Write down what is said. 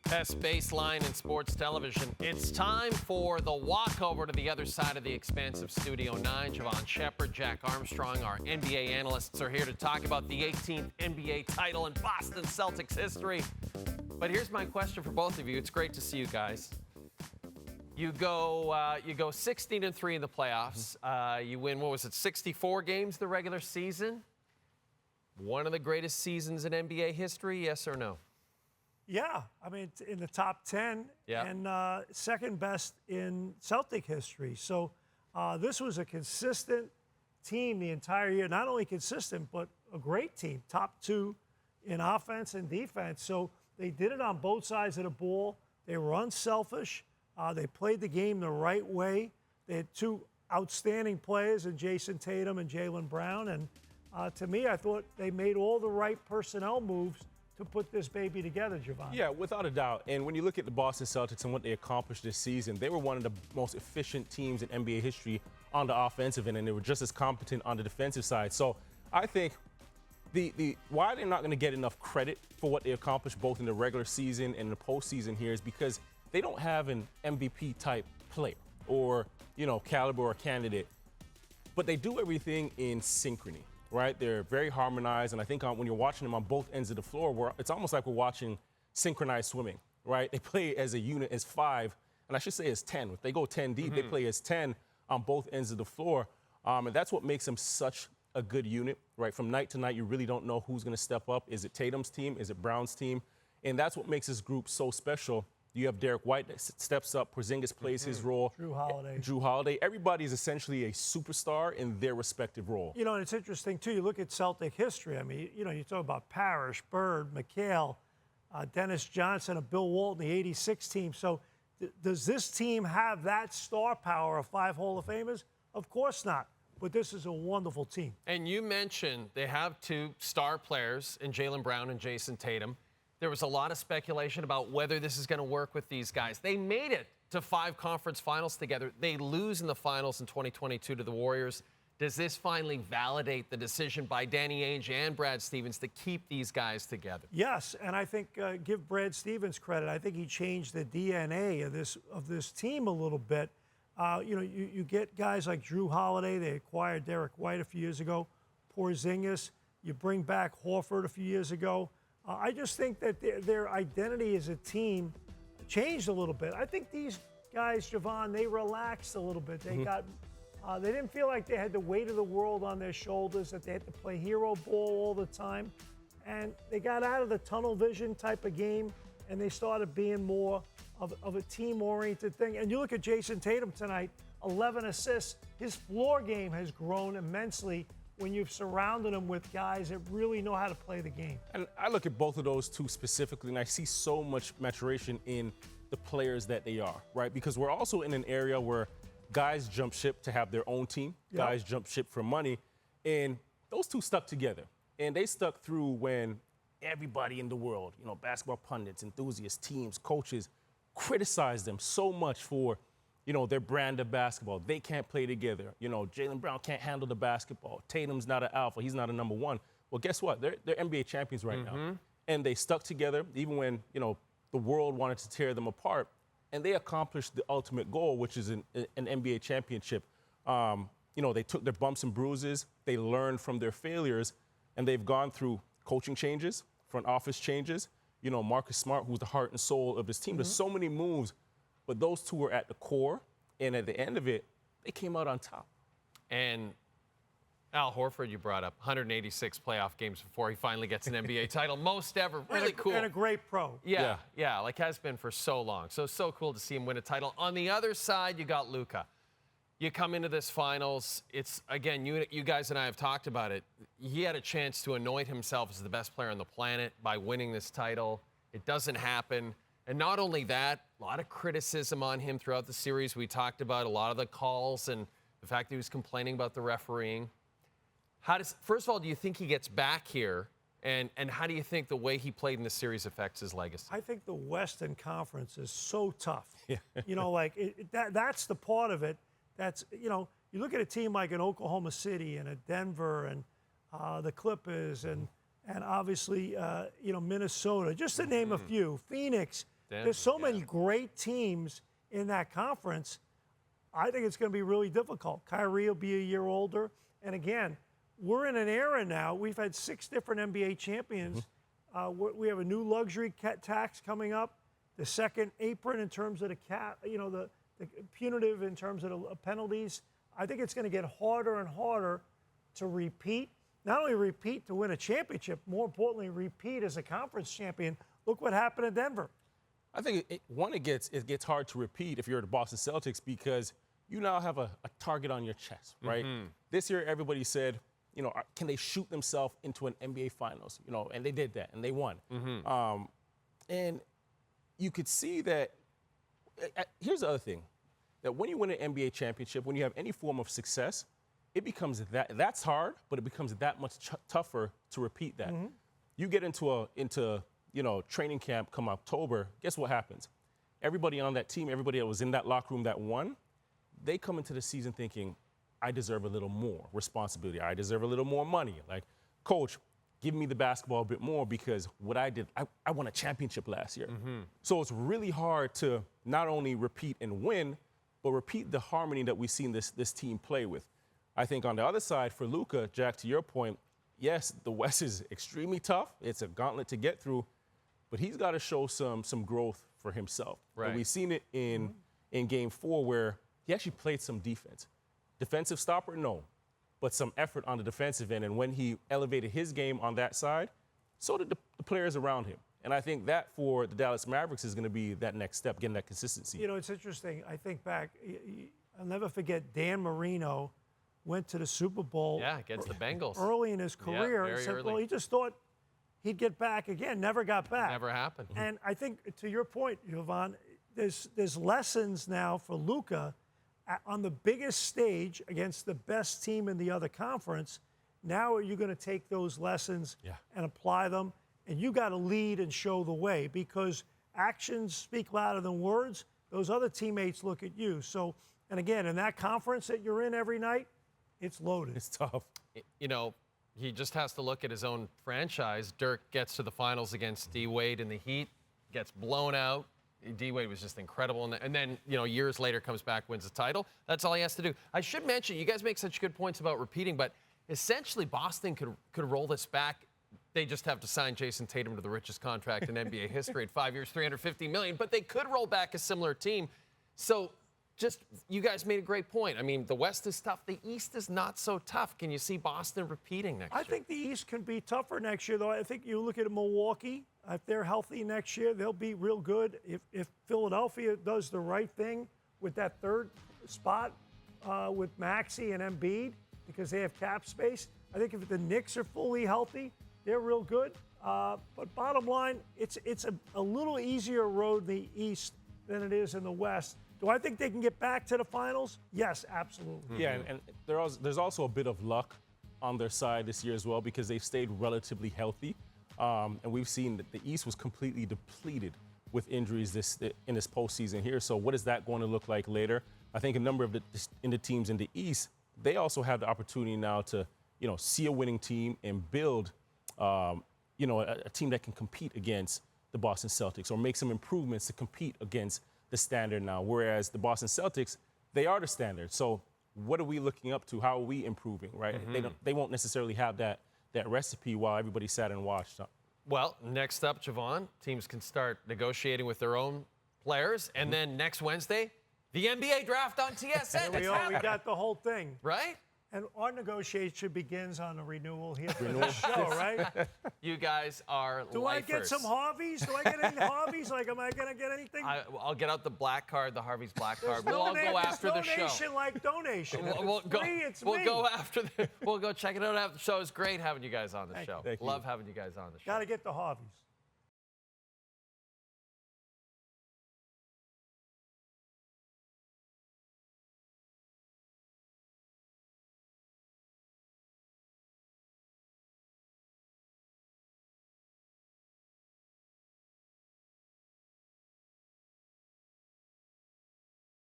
Best baseline in sports television. It's time for the walkover to the other side of the expansive Studio 9. Jevohn Shepard, Jack Armstrong, our NBA analysts are here to talk about the 18th NBA title in Boston Celtics history. But here's my question for both of you. It's great to see you guys. You go 16-3 in the playoffs. You win, 64 games the regular season? One of the greatest seasons in NBA history, yes or no? Yeah, I mean, it's in the top 10 and second best in Celtic history. So this was a consistent team the entire year. Not only consistent, but a great team, top 2 in offense and defense. So they did it on both sides of the ball. They were unselfish. They played the game the right way. They had 2 outstanding players in Jayson Tatum and Jaylen Brown. And to me, I thought they made all the right personnel moves to put this baby together, Jevohn. Yeah, without a doubt. And when you look at the Boston Celtics and what they accomplished this season, they were one of the most efficient teams in NBA history on the offensive end, and they were just as competent on the defensive side. So I think the why they're not going to get enough credit for what they accomplished both in the regular season and the postseason here is because they don't have an MVP type player or, caliber or candidate, but they do everything in synchrony. Right? They're very harmonized, and I think when you're watching them on both ends of the floor, it's almost like we're watching synchronized swimming, right? They play as a unit, as 5, and I should say as 10. If they go 10 deep, they play as 10 on both ends of the floor, and that's what makes them such a good unit, right? From night to night, you really don't know who's going to step up. Is it Tatum's team? Is it Brown's team? And that's what makes this group so special. You have Derek White that steps up. Porzingis plays his role. Drew Holiday. Everybody is essentially a superstar in their respective role. And it's interesting, too. You look at Celtic history. I mean, you talk about Parrish, Bird, McHale, Dennis Johnson, and Bill Walton, the 86 team. So does this team have that star power of 5 Hall of Famers? Of course not. But this is a wonderful team. And you mentioned they have 2 star players in Jaylen Brown and Jayson Tatum. There was a lot of speculation about whether this is going to work with these guys. They made it to 5 conference finals together. They lose in the finals in 2022 to the Warriors. Does this finally validate the decision by Danny Ainge and Brad Stevens to keep these guys together? Yes, and I think give Brad Stevens credit. I think he changed the DNA of this team a little bit. You get guys like Drew Holiday. They acquired Derek White a few years ago. Porzingis. You bring back Horford a few years ago. I just think that their identity as a team changed a little bit. I think these guys, Jevohn, they relaxed a little bit. They they didn't feel like they had the weight of the world on their shoulders, that they had to play hero ball all the time. And they got out of the tunnel vision type of game, and they started being more of a team-oriented thing. And you look at Jayson Tatum tonight, 11 assists. His floor game has grown immensely when you've surrounded him with guys that really know how to play the game. And I look at both of those 2 specifically, and I see so much maturation in the players that they are, right? Because we're also in an area where guys jump ship to have their own team. Yep. Guys jump ship for money. And those 2 stuck together. And they stuck through when everybody in the world, basketball pundits, enthusiasts, teams, coaches, criticized them so much for their brand of basketball. They can't play together. Jaylen Brown can't handle the basketball. Tatum's not an alpha. He's not a number 1. Well, guess what? They're NBA champions right now. And they stuck together even when, the world wanted to tear them apart. And they accomplished the ultimate goal, which is an NBA championship. They took their bumps and bruises. They learned from their failures. And they've gone through coaching changes, front office changes. Marcus Smart, who's the heart and soul of this team. There's so many moves. But those 2 were at the core, and at the end of it, they came out on top. And Al Horford, you brought up, 186 playoff games before he finally gets an NBA title. Most ever. Really cool. And a great pro. Yeah, like has been for so long. So cool to see him win a title. On the other side, you got Luka. You come into this finals, it's, again, you guys and I have talked about it. He had a chance to anoint himself as the best player on the planet by winning this title. It doesn't happen. And not only that, a lot of criticism on him throughout the series. We talked about a lot of the calls and the fact that he was complaining about the refereeing. First of all, do you think he gets back here? And how do you think the way he played in the series affects his legacy? I think the Western Conference is so tough. That's the part of it. That's, you look at a team like an Oklahoma City and a Denver and the Clippers and and obviously, Minnesota, just to name a few. Phoenix. There's so many great teams in that conference. I think it's going to be really difficult. Kyrie will be a year older. And again, we're in an era now. We've had 6 different NBA champions. We have a new luxury tax coming up, the second apron in terms of the cap, the punitive in terms of the penalties. I think it's going to get harder and harder to repeat. Not only repeat to win a championship, more importantly, repeat as a conference champion. Look what happened in Denver. I think it gets hard to repeat if you're the Boston Celtics because you now have a target on your chest, right? This year, everybody said, can they shoot themselves into an NBA Finals? And they did that, and they won. And you could see that. Here's the other thing, that when you win an NBA championship, when you have any form of success, it becomes that's hard, but it becomes that much tougher to repeat that. You get into training camp come October, guess what happens? Everybody on that team, everybody that was in that locker room that won, they come into the season thinking, I deserve a little more responsibility. I deserve a little more money. Like, coach, give me the basketball a bit more because what I did, I won a championship last year. So it's really hard to not only repeat and win, but repeat the harmony that we've seen this team play with. I think on the other side, for Luka, Jack, to your point, yes, the West is extremely tough. It's a gauntlet to get through, but he's got to show some growth for himself. Right. And we've seen it in Game 4 where he actually played some defense. Defensive stopper, no, but some effort on the defensive end. And when he elevated his game on that side, so did the players around him. And I think that for the Dallas Mavericks is going to be that next step, getting that consistency. It's interesting. I think back, I'll never forget Dan Marino went to the Super Bowl. Yeah, against the Bengals. Early in his career. Yeah, and said, early. well, he just thought he'd get back again, never got back. Never happened. And I think, to your point, Jevohn, there's lessons now for Luka on the biggest stage against the best team in the other conference. Now are you going to take those lessons and apply them? And you got to lead and show the way because actions speak louder than words. Those other teammates look at you. So, and again, in that conference that you're in every night, it's loaded. It's tough. He just has to look at his own franchise. Dirk gets to the finals against D-Wade in the Heat, gets blown out. D-Wade was just incredible. And then, years later comes back, wins the title. That's all he has to do. I should mention, you guys make such good points about repeating, but essentially Boston could roll this back. They just have to sign Jayson Tatum to the richest contract in NBA history at 5 years, $350 million. But they could roll back a similar team. So you guys made a great point. I mean, the West is tough. The East is not so tough. Can you see Boston repeating next year? I think the East can be tougher next year, though. I think you look at Milwaukee. If they're healthy next year, they'll be real good. If Philadelphia does the right thing with that third spot with Maxey and Embiid, because they have cap space, I think if the Knicks are fully healthy, they're real good. But bottom line, it's a little easier road in the East than it is in the West. Do I think they can get back to the finals? Yes, absolutely. Yeah, and there's also a bit of luck on their side this year as well because they've stayed relatively healthy. And we've seen that the East was completely depleted with injuries in this postseason here. So what is that going to look like later? I think a number of the teams in the East, they also have the opportunity now to, see a winning team and build, a team that can compete against the Boston Celtics or make some improvements to compete against the standard now, whereas the Boston Celtics, they are the standard. So what are we looking up to? How are we improving, right? They won't necessarily have that recipe while everybody sat and watched. Well, next up, Jevohn, teams can start negotiating with their own players. And then next Wednesday, the NBA draft on TSN. We got the whole thing. Right? And our negotiation begins on the renewal here for the show, right? You guys are Do lifers. I get some Harveys? Do I get any Harveys? Like, am I going to get anything? I'll get out the black card, the Harvey's black card. We'll all go after the show. Donation like donation. We'll go. It's We'll me. go after the. We'll go check it out after the show. It's great having you guys on the show. Thank you. Love having you guys on the show. Got to get the Harveys.